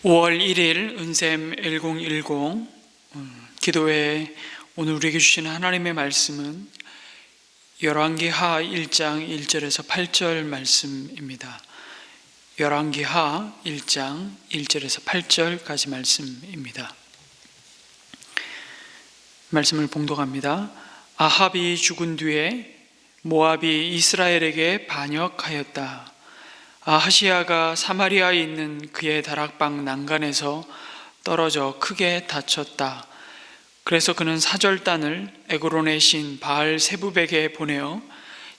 5월 1일 은샘 1010 기도회에 오늘 우리에게 주시는 하나님의 말씀은 열왕기하 1장 1절에서 8절 말씀입니다. 열왕기하 1장 1절에서 8절까지 말씀입니다. 말씀을 봉독합니다. 아합이 죽은 뒤에 모압이 이스라엘에게 반역하였다. 아하시야가 사마리아에 있는 그의 다락방 난간에서 떨어져 크게 다쳤다. 그래서 그는 사절단을 에그론의 신 바알 세부백에 보내어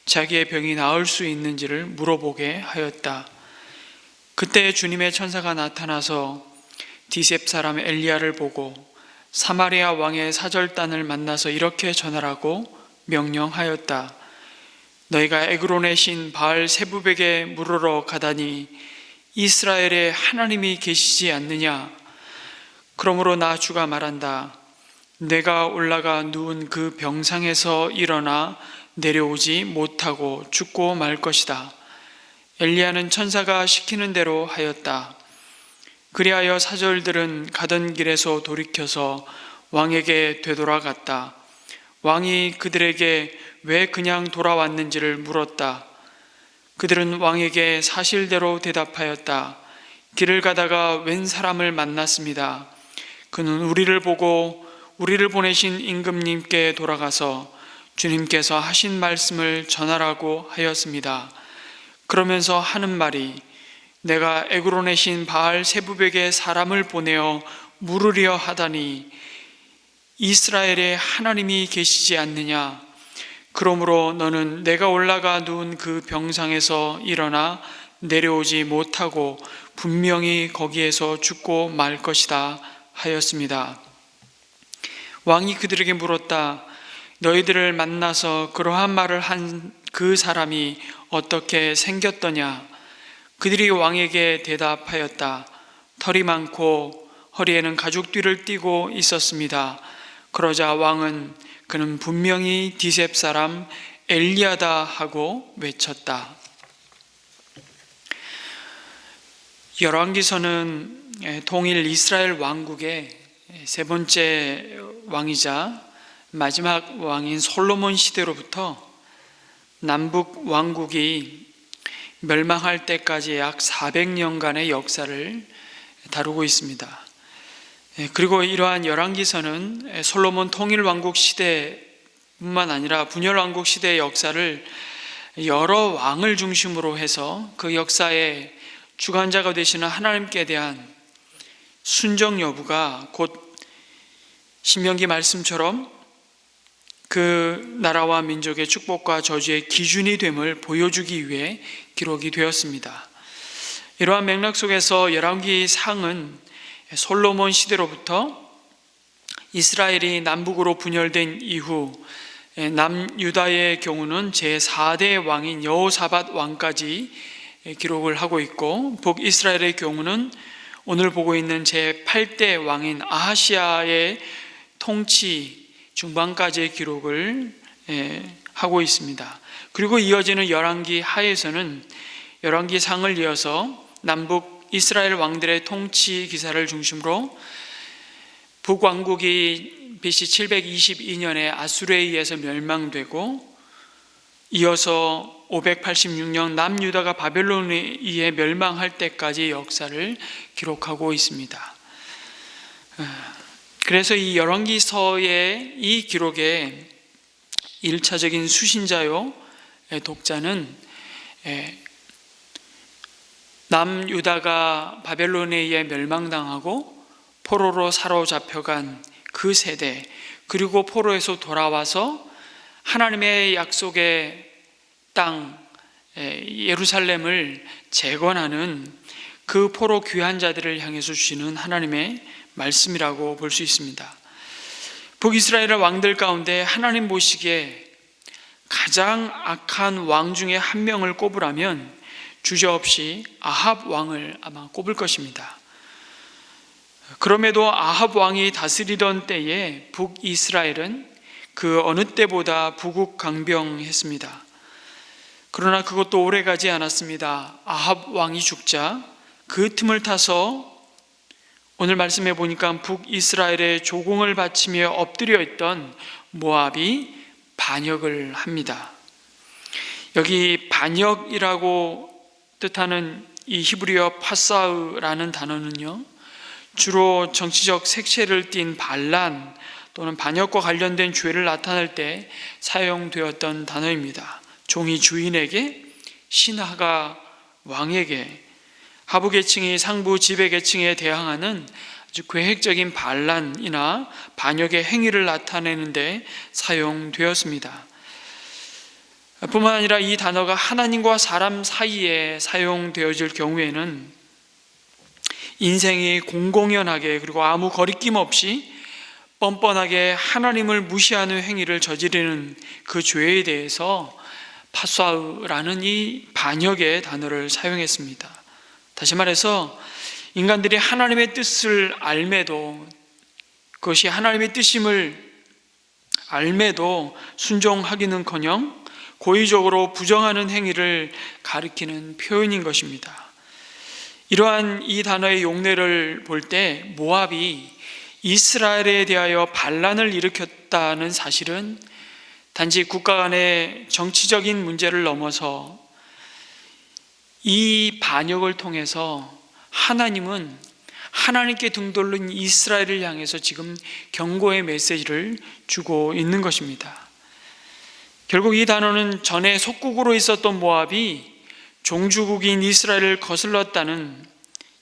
자기의 병이 나을 수 있는지를 물어보게 하였다. 그때 주님의 천사가 나타나서 디셉 사람 엘리야를 보고 사마리아 왕의 사절단을 만나서 이렇게 전하라고 명령하였다. 너희가 에그론의 신 바알 세부백에 물으러 가다니 이스라엘에 하나님이 계시지 않느냐? 그러므로 나 주가 말한다. 내가 올라가 누운 그 병상에서 일어나 내려오지 못하고 죽고 말 것이다. 엘리야는 천사가 시키는 대로 하였다. 그리하여 사절들은 가던 길에서 돌이켜서 왕에게 되돌아갔다. 왕이 그들에게 왜 그냥 돌아왔는지를 물었다. 그들은 왕에게 사실대로 대답하였다. 길을 가다가 웬 사람을 만났습니다. 그는 우리를 보고 우리를 보내신 임금님께 돌아가서 주님께서 하신 말씀을 전하라고 하였습니다. 그러면서 하는 말이 내가 에그론의 신 바알 세부백에 사람을 보내어 물으려 하다니 이스라엘에 하나님이 계시지 않느냐? 그러므로 너는 내가 올라가 누운 그 병상에서 일어나 내려오지 못하고 분명히 거기에서 죽고 말 것이다 하였습니다. 왕이 그들에게 물었다. 너희들을 만나서 그러한 말을 한 그 사람이 어떻게 생겼더냐? 그들이 왕에게 대답하였다. 털이 많고 허리에는 가죽띠를 띠고 있었습니다. 그러자 왕은 그는 분명히 디셉 사람 엘리야다 하고 외쳤다. 열왕기서는 통일 이스라엘 왕국의 세 번째 왕이자 마지막 왕인 솔로몬 시대로부터 남북 왕국이 멸망할 때까지 약 400년간의 역사를 다루고 있습니다. 그리고 이러한 열왕기서는 솔로몬 통일왕국 시대뿐만 아니라 분열왕국 시대의 역사를 여러 왕을 중심으로 해서 그 역사의 주관자가 되시는 하나님께 대한 순종 여부가 곧 신명기 말씀처럼 그 나라와 민족의 축복과 저주의 기준이 됨을 보여주기 위해 기록이 되었습니다. 이러한 맥락 속에서 열왕기상은 솔로몬 시대로부터 이스라엘이 남북으로 분열된 이후 남유다의 경우는 제4대 왕인 여호사밧 왕까지 기록을 하고 있고, 북이스라엘의 경우는 오늘 보고 있는 제8대 왕인 아하시야의 통치 중반까지의 기록을 하고 있습니다. 그리고 이어지는 열왕기 하에서는 열왕기상을 이어서 남북 이스라엘 왕들의 통치 기사를 중심으로 북왕국이 BC 722년에 아수르에 의해서 멸망되고, 이어서 586년 남유다가 바벨론에 의해 멸망할 때까지 역사를 기록하고 있습니다. 그래서 이 열왕기서의 이 기록의 1차적인 수신자요 독자는 남유다가 바벨론에 의해 멸망당하고 포로로 사로잡혀간 그 세대, 그리고 포로에서 돌아와서 하나님의 약속의 땅 예루살렘을 재건하는 그 포로 귀환 자들을 향해서 주시는 하나님의 말씀이라고 볼 수 있습니다. 북이스라엘 왕들 가운데 하나님 보시기에 가장 악한 왕 중에 한 명을 꼽으라면 주저없이 아합 왕을 아마 꼽을 것입니다. 그럼에도 아합 왕이 다스리던 때에 북이스라엘은 그 어느 때보다 부국강병했습니다. 그러나 그것도 오래가지 않았습니다. 아합 왕이 죽자 그 틈을 타서 오늘 말씀해 보니까 북이스라엘의 조공을 바치며 엎드려 있던 모압이 반역을 합니다. 여기 반역이라고 뜻하는 이 히브리어 파사우라는 단어는요, 주로 정치적 색채를 띤 반란 또는 반역과 관련된 죄를 나타낼 때 사용되었던 단어입니다. 종이 주인에게, 신하가 왕에게, 하부 계층이 상부 지배 계층에 대항하는 아주 계획적인 반란이나 반역의 행위를 나타내는 데 사용되었습니다. 뿐만 아니라 이 단어가 하나님과 사람 사이에 사용되어질 경우에는 인생이 공공연하게 그리고 아무 거리낌 없이 뻔뻔하게 하나님을 무시하는 행위를 저지르는 그 죄에 대해서 파사우라는 이 반역의 단어를 사용했습니다. 다시 말해서 인간들이 하나님의 뜻을 알매도, 그것이 하나님의 뜻임을 알매도 순종하기는커녕 고의적으로 부정하는 행위를 가리키는 표현인 것입니다. 이러한 이 단어의 용례를 볼 때 모압이 이스라엘에 대하여 반란을 일으켰다는 사실은 단지 국가 간의 정치적인 문제를 넘어서 이 반역을 통해서 하나님은 하나님께 등 돌린 이스라엘을 향해서 지금 경고의 메시지를 주고 있는 것입니다. 결국 이 단어는 전에 속국으로 있었던 모압이 종주국인 이스라엘을 거슬렀다는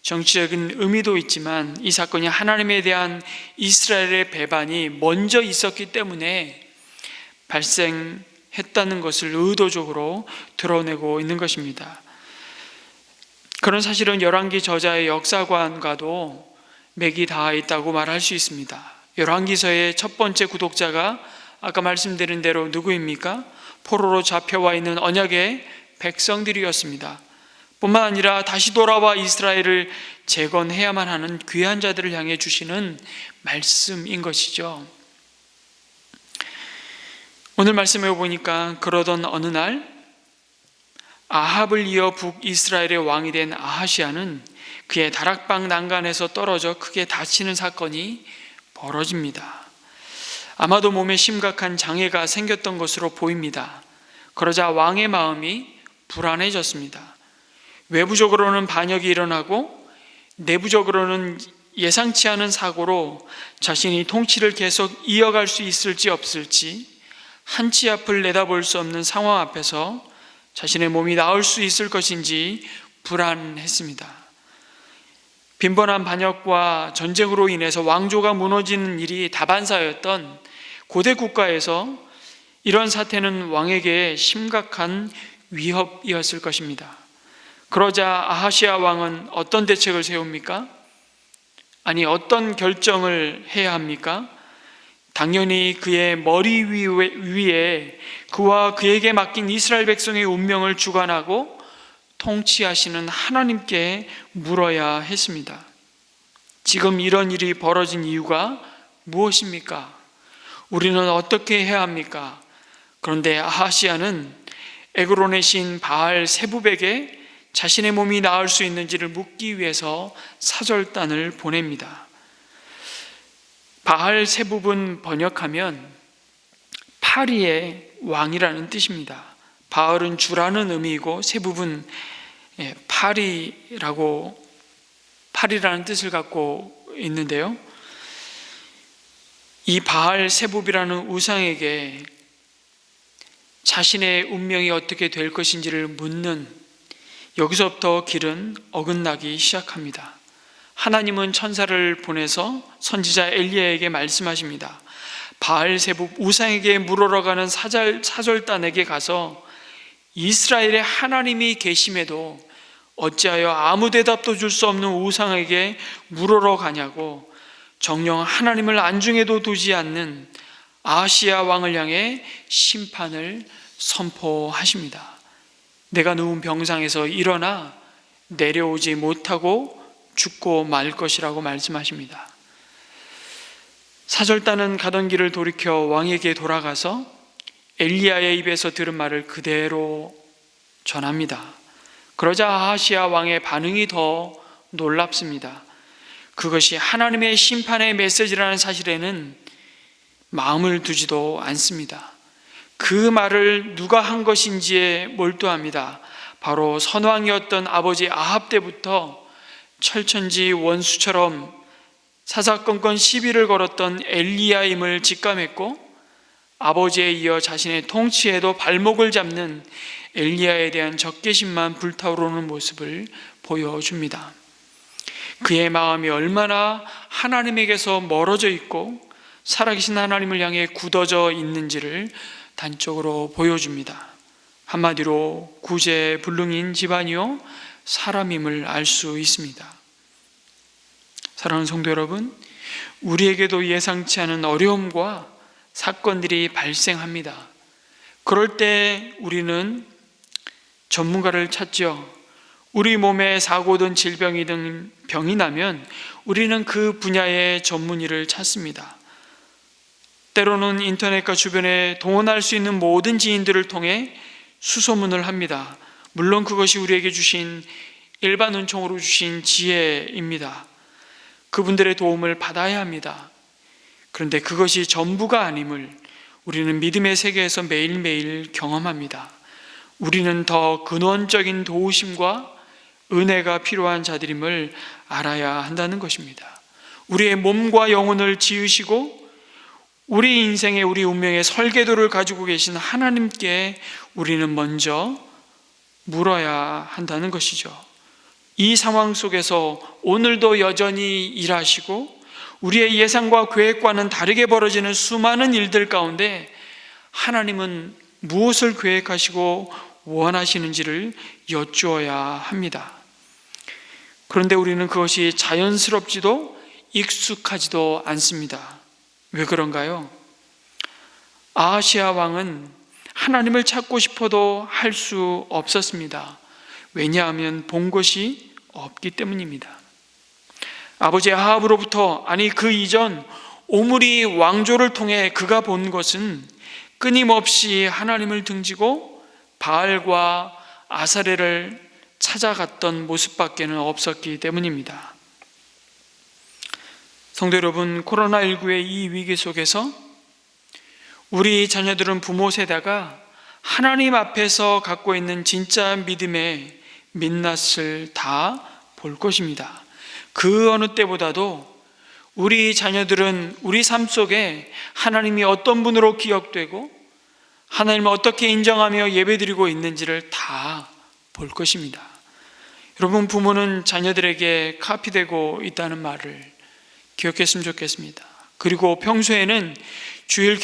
정치적인 의미도 있지만, 이 사건이 하나님에 대한 이스라엘의 배반이 먼저 있었기 때문에 발생했다는 것을 의도적으로 드러내고 있는 것입니다. 그런 사실은 열왕기 저자의 역사관과도 맥이 닿아 있다고 말할 수 있습니다. 열왕기서의 첫 번째 구독자가 아까 말씀드린 대로 누구입니까? 포로로 잡혀와 있는 언약의 백성들이었습니다. 뿐만 아니라 다시 돌아와 이스라엘을 재건해야만 하는 귀한 자들을 향해 주시는 말씀인 것이죠. 오늘 말씀해 보니까 그러던 어느 날 아합을 이어 북이스라엘의 왕이 된 아하시아는 그의 다락방 난간에서 떨어져 크게 다치는 사건이 벌어집니다. 아마도 몸에 심각한 장애가 생겼던 것으로 보입니다. 그러자 왕의 마음이 불안해졌습니다. 외부적으로는 반역이 일어나고 내부적으로는 예상치 않은 사고로 자신이 통치를 계속 이어갈 수 있을지 없을지 한치 앞을 내다볼 수 없는 상황 앞에서 자신의 몸이 나을 수 있을 것인지 불안했습니다. 빈번한 반역과 전쟁으로 인해서 왕조가 무너지는 일이 다반사였던 고대 국가에서 이런 사태는 왕에게 심각한 위협이었을 것입니다. 그러자 아하시아 왕은 어떤 대책을 세웁니까? 아니, 어떤 결정을 해야 합니까? 당연히 그의 머리 위에 그와 그에게 맡긴 이스라엘 백성의 운명을 주관하고 통치하시는 하나님께 물어야 했습니다. 지금 이런 일이 벌어진 이유가 무엇입니까? 우리는 어떻게 해야 합니까? 그런데 아하시아는 에그론의 신 바알 세붑에게 자신의 몸이 나을 수 있는지를 묻기 위해서 사절단을 보냅니다. 바알 세붑은 번역하면 파리의 왕이라는 뜻입니다. 바알은 주라는 의미이고 세붑은 파리라는 뜻을 갖고 있는데요. 이 바알 세붑이라는 우상에게 자신의 운명이 어떻게 될 것인지를 묻는, 여기서부터 길은 어긋나기 시작합니다. 하나님은 천사를 보내서 선지자 엘리야에게 말씀하십니다. 바알 세붑 우상에게 물으러 가는 사절단에게 가서 이스라엘의 하나님이 계심에도 어찌하여 아무 대답도 줄 수 없는 우상에게 물으러 가냐고 정령 하나님을 안중에도 두지 않는 아하시아 왕을 향해 심판을 선포하십니다. 내가 누운 병상에서 일어나 내려오지 못하고 죽고 말 것이라고 말씀하십니다. 사절단은 가던 길을 돌이켜 왕에게 돌아가서 엘리야의 입에서 들은 말을 그대로 전합니다. 그러자 아하시아 왕의 반응이 더 놀랍습니다. 그것이 하나님의 심판의 메시지라는 사실에는 마음을 두지도 않습니다. 그 말을 누가 한 것인지에 몰두합니다. 바로 선왕이었던 아버지 아합 때부터 철천지 원수처럼 사사건건 시비를 걸었던 엘리야임을 직감했고, 아버지에 이어 자신의 통치에도 발목을 잡는 엘리야에 대한 적개심만 불타오르는 모습을 보여줍니다. 그의 마음이 얼마나 하나님에게서 멀어져 있고 살아계신 하나님을 향해 굳어져 있는지를 단적으로 보여줍니다. 한마디로 구제불능인 집안이요 사람임을 알 수 있습니다. 사랑하는 성도 여러분, 우리에게도 예상치 않은 어려움과 사건들이 발생합니다. 그럴 때 우리는 전문가를 찾죠. 우리 몸에 사고든 질병이든 병이 나면 우리는 그 분야의 전문의를 찾습니다. 때로는 인터넷과 주변에 동원할 수 있는 모든 지인들을 통해 수소문을 합니다. 물론 그것이 우리에게 주신 일반 은총으로 주신 지혜입니다. 그분들의 도움을 받아야 합니다. 그런데 그것이 전부가 아님을 우리는 믿음의 세계에서 매일매일 경험합니다. 우리는 더 근원적인 도우심과 은혜가 필요한 자들임을 알아야 한다는 것입니다. 우리의 몸과 영혼을 지으시고 우리 인생의 우리 운명의 설계도를 가지고 계신 하나님께 우리는 먼저 물어야 한다는 것이죠. 이 상황 속에서 오늘도 여전히 일하시고 우리의 예상과 계획과는 다르게 벌어지는 수많은 일들 가운데 하나님은 무엇을 계획하시고 원하시는지를 여쭈어야 합니다. 그런데 우리는 그것이 자연스럽지도 익숙하지도 않습니다. 왜 그런가요? 아하시아 왕은 하나님을 찾고 싶어도 할 수 없었습니다. 왜냐하면 본 것이 없기 때문입니다. 아버지 아합으로부터, 아니 그 이전 오므리 왕조를 통해 그가 본 것은 끊임없이 하나님을 등지고 바알과 아사레를 찾아갔던 모습밖에는 없었기 때문입니다. 성도 여러분, 코로나19의 이 위기 속에서 우리 자녀들은 부모 세대가 하나님 앞에서 갖고 있는 진짜 믿음의 민낯을 다 볼 것입니다. 그 어느 때보다도 우리 자녀들은 우리 삶 속에 하나님이 어떤 분으로 기억되고 하나님을 어떻게 인정하며 예배드리고 있는지를 다 볼 것입니다. 여러분, 부모는 자녀들에게 카피되고 있다는 말을 기억했으면 좋겠습니다. 그리고 평소에는 주일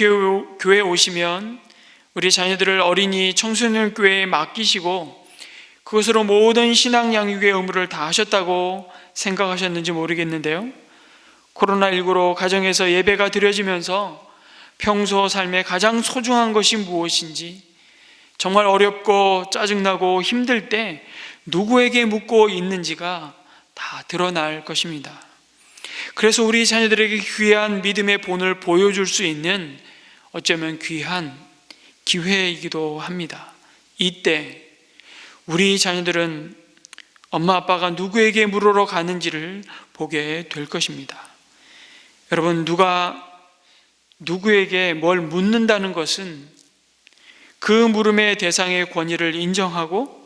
교회 오시면 우리 자녀들을 어린이 청소년 교회에 맡기시고 그것으로 모든 신앙 양육의 의무를 다 하셨다고 생각하셨는지 모르겠는데요, 코로나19로 가정에서 예배가 드려지면서 평소 삶에 가장 소중한 것이 무엇인지, 정말 어렵고 짜증나고 힘들 때 누구에게 묻고 있는지가 다 드러날 것입니다. 그래서 우리 자녀들에게 귀한 믿음의 본을 보여줄 수 있는 어쩌면 귀한 기회이기도 합니다. 이때 우리 자녀들은 엄마 아빠가 누구에게 물으러 가는지를 보게 될 것입니다. 여러분, 누가 누구에게 뭘 묻는다는 것은 그 물음의 대상의 권위를 인정하고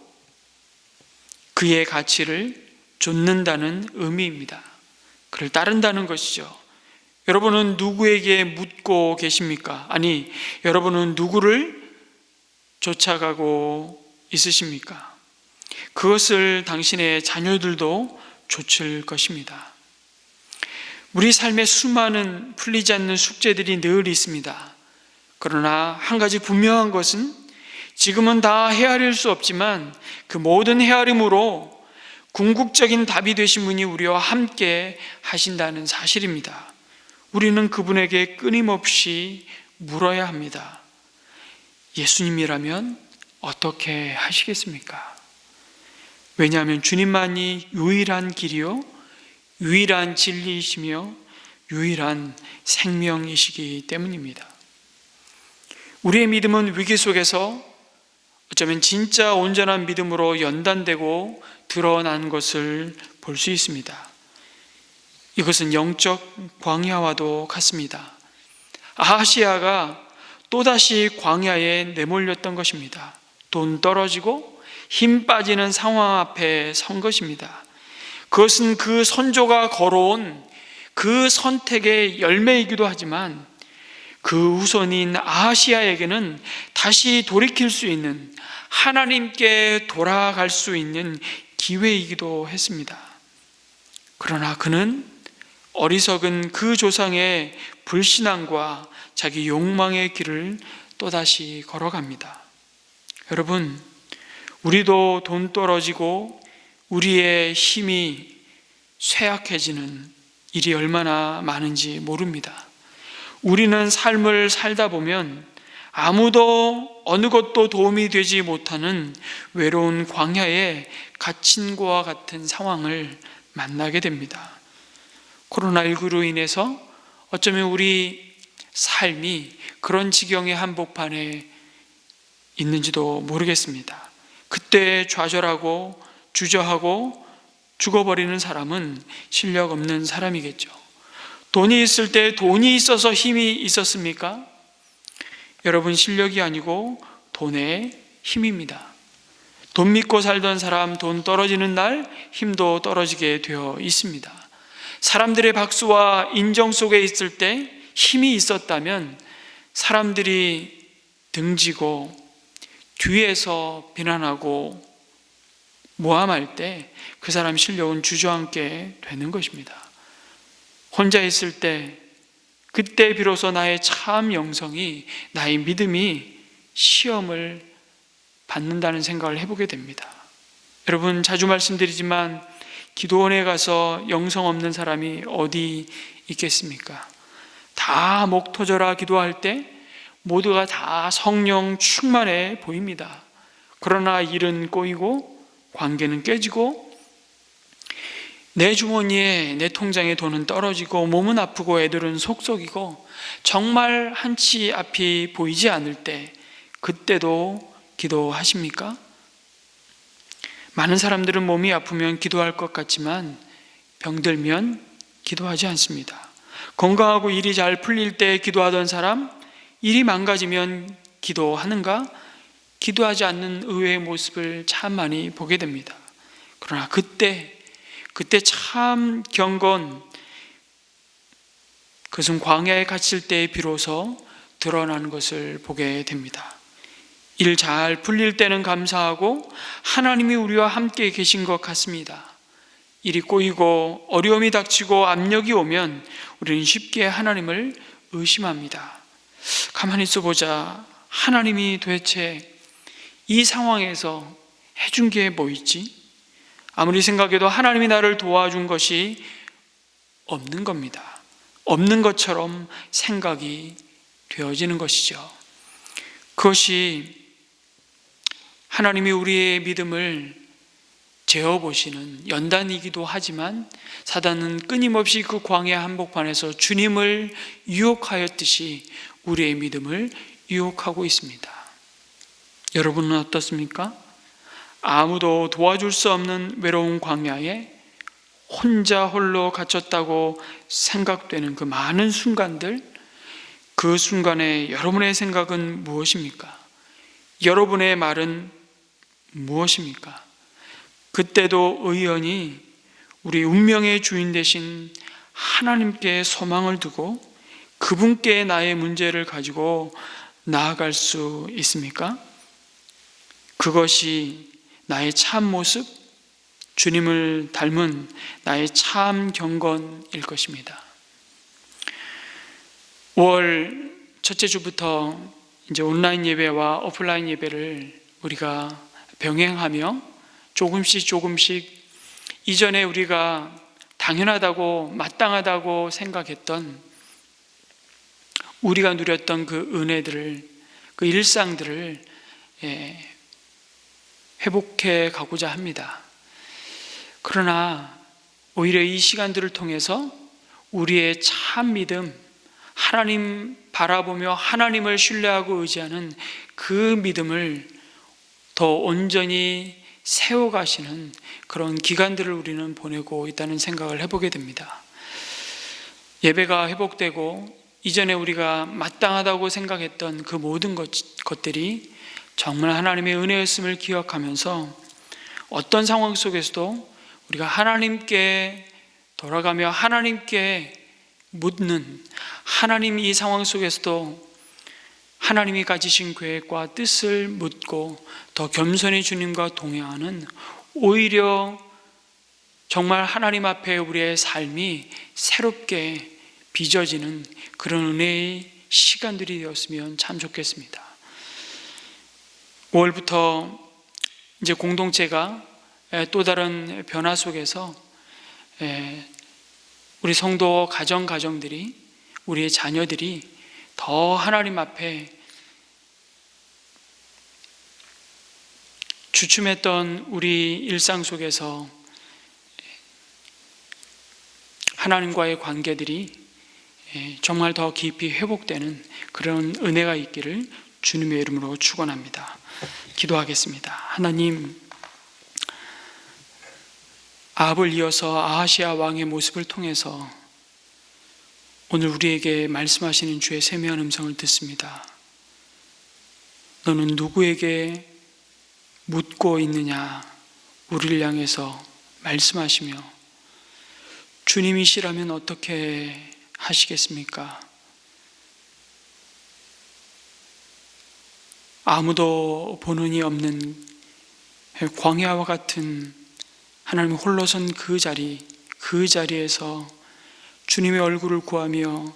그의 가치를 좇는다는 의미입니다. 그를 따른다는 것이죠. 여러분은 누구에게 묻고 계십니까? 아니, 여러분은 누구를 쫓아가고 있으십니까? 그것을 당신의 자녀들도 좇을 것입니다. 우리 삶에 수많은 풀리지 않는 숙제들이 늘 있습니다. 그러나 한 가지 분명한 것은 지금은 다 헤아릴 수 없지만 그 모든 헤아림으로 궁극적인 답이 되신 분이 우리와 함께 하신다는 사실입니다. 우리는 그분에게 끊임없이 물어야 합니다. 예수님이라면 어떻게 하시겠습니까? 왜냐하면 주님만이 유일한 길이요, 유일한 진리이시며 유일한 생명이시기 때문입니다. 우리의 믿음은 위기 속에서 어쩌면 진짜 온전한 믿음으로 연단되고 드러난 것을 볼 수 있습니다. 이것은 영적 광야와도 같습니다. 아하시야가 또다시 광야에 내몰렸던 것입니다. 돈 떨어지고 힘 빠지는 상황 앞에 선 것입니다. 그것은 그 선조가 걸어온 그 선택의 열매이기도 하지만 그 후손인 아하시야에게는 다시 돌이킬 수 있는, 하나님께 돌아갈 수 있는 기회이기도 했습니다. 그러나 그는 어리석은 그 조상의 불신앙과 자기 욕망의 길을 또다시 걸어갑니다. 여러분, 우리도 돈 떨어지고 우리의 힘이 쇠약해지는 일이 얼마나 많은지 모릅니다. 우리는 삶을 살다 보면 아무도 어느 것도 도움이 되지 못하는 외로운 광야에 갇힌 것과 같은 상황을 만나게 됩니다. 코로나19로 인해서 어쩌면 우리 삶이 그런 지경의 한복판에 있는지도 모르겠습니다. 그때 좌절하고 주저하고 죽어버리는 사람은 실력 없는 사람이겠죠. 돈이 있을 때 돈이 있어서 힘이 있었습니까? 여러분, 실력이 아니고 돈의 힘입니다. 돈 믿고 살던 사람, 돈 떨어지는 날 힘도 떨어지게 되어 있습니다. 사람들의 박수와 인정 속에 있을 때 힘이 있었다면 사람들이 등지고 뒤에서 비난하고 모함할 때 그 사람 실력은 주저앉게 되는 것입니다. 혼자 있을 때, 그때 비로소 나의 참 영성이, 나의 믿음이 시험을 받는다는 생각을 해보게 됩니다. 여러분, 자주 말씀드리지만 기도원에 가서 영성 없는 사람이 어디 있겠습니까? 다 목 터져라 기도할 때 모두가 다 성령 충만해 보입니다. 그러나 일은 꼬이고 관계는 깨지고 내 주머니에, 내 통장에 돈은 떨어지고 몸은 아프고 애들은 속썩이고 정말 한치 앞이 보이지 않을 때, 그때도 기도하십니까? 많은 사람들은 몸이 아프면 기도할 것 같지만 병들면 기도하지 않습니다. 건강하고 일이 잘 풀릴 때 기도하던 사람, 일이 망가지면 기도하는가? 기도하지 않는 의외의 모습을 참 많이 보게 됩니다. 그러나 그때 참 경건, 그것은 광야에 갇힐 때 비로소 드러나는 것을 보게 됩니다. 일 잘 풀릴 때는 감사하고 하나님이 우리와 함께 계신 것 같습니다. 일이 꼬이고 어려움이 닥치고 압력이 오면 우리는 쉽게 하나님을 의심합니다. 가만히 있어보자. 하나님이 도대체 이 상황에서 해준 게 뭐 있지? 아무리 생각해도 하나님이 나를 도와준 것이 없는 겁니다. 없는 것처럼 생각이 되어지는 것이죠. 그것이 하나님이 우리의 믿음을 재어보시는 연단이기도 하지만 사단은 끊임없이 그 광야 한복판에서 주님을 유혹하였듯이 우리의 믿음을 유혹하고 있습니다. 여러분은 어떻습니까? 아무도 도와줄 수 없는 외로운 광야에 혼자 홀로 갇혔다고 생각되는 그 많은 순간들, 그 순간에 여러분의 생각은 무엇입니까? 여러분의 말은 무엇입니까? 그때도 의연히 우리 운명의 주인 되신 하나님께 소망을 두고 그분께 나의 문제를 가지고 나아갈 수 있습니까? 그것이 나의 참 모습, 주님을 닮은 나의 참 경건일 것입니다. 5월 첫째 주부터 이제 온라인 예배와 오프라인 예배를 우리가 병행하며 조금씩 이전에 우리가 당연하다고 마땅하다고 생각했던, 우리가 누렸던 그 은혜들을, 그 일상들을 회복해 가고자 합니다. 그러나 오히려 이 시간들을 통해서 우리의 참 믿음, 하나님 바라보며 하나님을 신뢰하고 의지하는 그 믿음을 더 온전히 세워가시는 그런 기간들을 우리는 보내고 있다는 생각을 해보게 됩니다. 예배가 회복되고 이전에 우리가 마땅하다고 생각했던 그 모든 것들이 정말 하나님의 은혜였음을 기억하면서 어떤 상황 속에서도 우리가 하나님께 돌아가며 하나님께 묻는, 하나님 이 상황 속에서도 하나님이 가지신 계획과 뜻을 묻고 더 겸손히 주님과 동행하는, 오히려 정말 하나님 앞에 우리의 삶이 새롭게 빚어지는 그런 은혜의 시간들이 되었으면 참 좋겠습니다. 5월부터 이제 공동체가 또 다른 변화 속에서 우리 성도 가정들이, 우리의 자녀들이 더 하나님 앞에 주춤했던 우리 일상 속에서 하나님과의 관계들이 정말 더 깊이 회복되는 그런 은혜가 있기를 주님의 이름으로 축원합니다. 기도하겠습니다. 하나님, 아합을 이어서 아하시아 왕의 모습을 통해서 오늘 우리에게 말씀하시는 주의 세미한 음성을 듣습니다. 너는 누구에게 묻고 있느냐? 우리를 향해서 말씀하시며, 주님이시라면 어떻게 하시겠습니까? 아무도 보는이 없는 광야와 같은 하나님 홀로 선 그 자리에서 주님의 얼굴을 구하며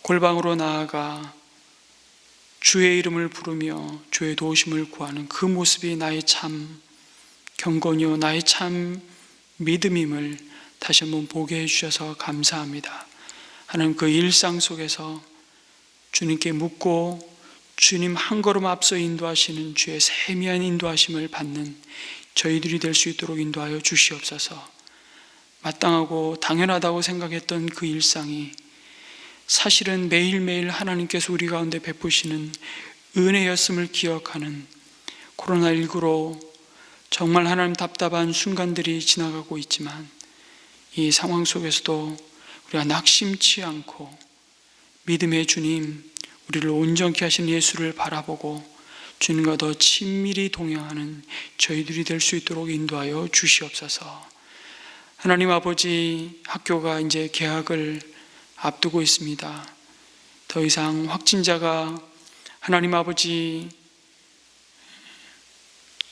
골방으로 나아가 주의 이름을 부르며 주의 도우심을 구하는 그 모습이 나의 참 경건이요 나의 참 믿음임을 다시 한번 보게 해주셔서 감사합니다. 하나님, 그 일상 속에서 주님께 묻고 주님 한 걸음 앞서 인도하시는 주의 세미한 인도하심을 받는 저희들이 될 수 있도록 인도하여 주시옵소서. 마땅하고 당연하다고 생각했던 그 일상이 사실은 매일매일 하나님께서 우리 가운데 베푸시는 은혜였음을 기억하는, 코로나19로 정말 하나님 답답한 순간들이 지나가고 있지만 이 상황 속에서도 우리가 낙심치 않고 믿음의 주님, 우리를 온전케 하신 예수를 바라보고 주님과 더 친밀히 동행하는 저희들이 될 수 있도록 인도하여 주시옵소서. 하나님 아버지, 학교가 이제 개학을 앞두고 있습니다. 더 이상 확진자가 하나님 아버지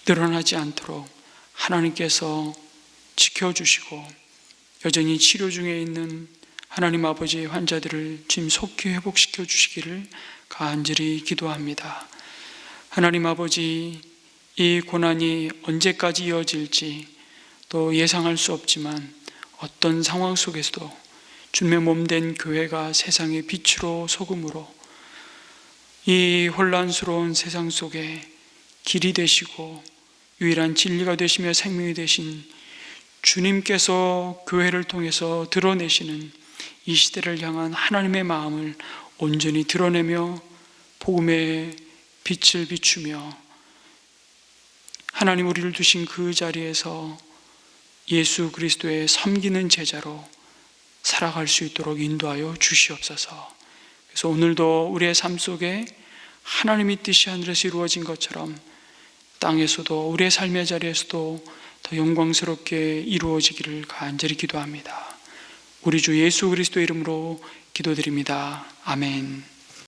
늘어나지 않도록 하나님께서 지켜주시고 여전히 치료 중에 있는 하나님 아버지의 환자들을 지금 속히 회복시켜 주시기를 간절히 기도합니다. 하나님 아버지, 이 고난이 언제까지 이어질지 또 예상할 수 없지만 어떤 상황 속에서도 주님의 몸된 교회가 세상의 빛으로 소금으로 이 혼란스러운 세상 속에 길이 되시고 유일한 진리가 되시며 생명이 되신 주님께서 교회를 통해서 드러내시는 이 시대를 향한 하나님의 마음을 온전히 드러내며 복음의 빛을 비추며 하나님 우리를 두신 그 자리에서 예수 그리스도의 섬기는 제자로 살아갈 수 있도록 인도하여 주시옵소서. 그래서 오늘도 우리의 삶 속에 하나님의 뜻이 하늘에서 이루어진 것처럼 땅에서도 우리의 삶의 자리에서도 더 영광스럽게 이루어지기를 간절히 기도합니다. 우리 주 예수 그리스도 이름으로 기도드립니다. 아멘.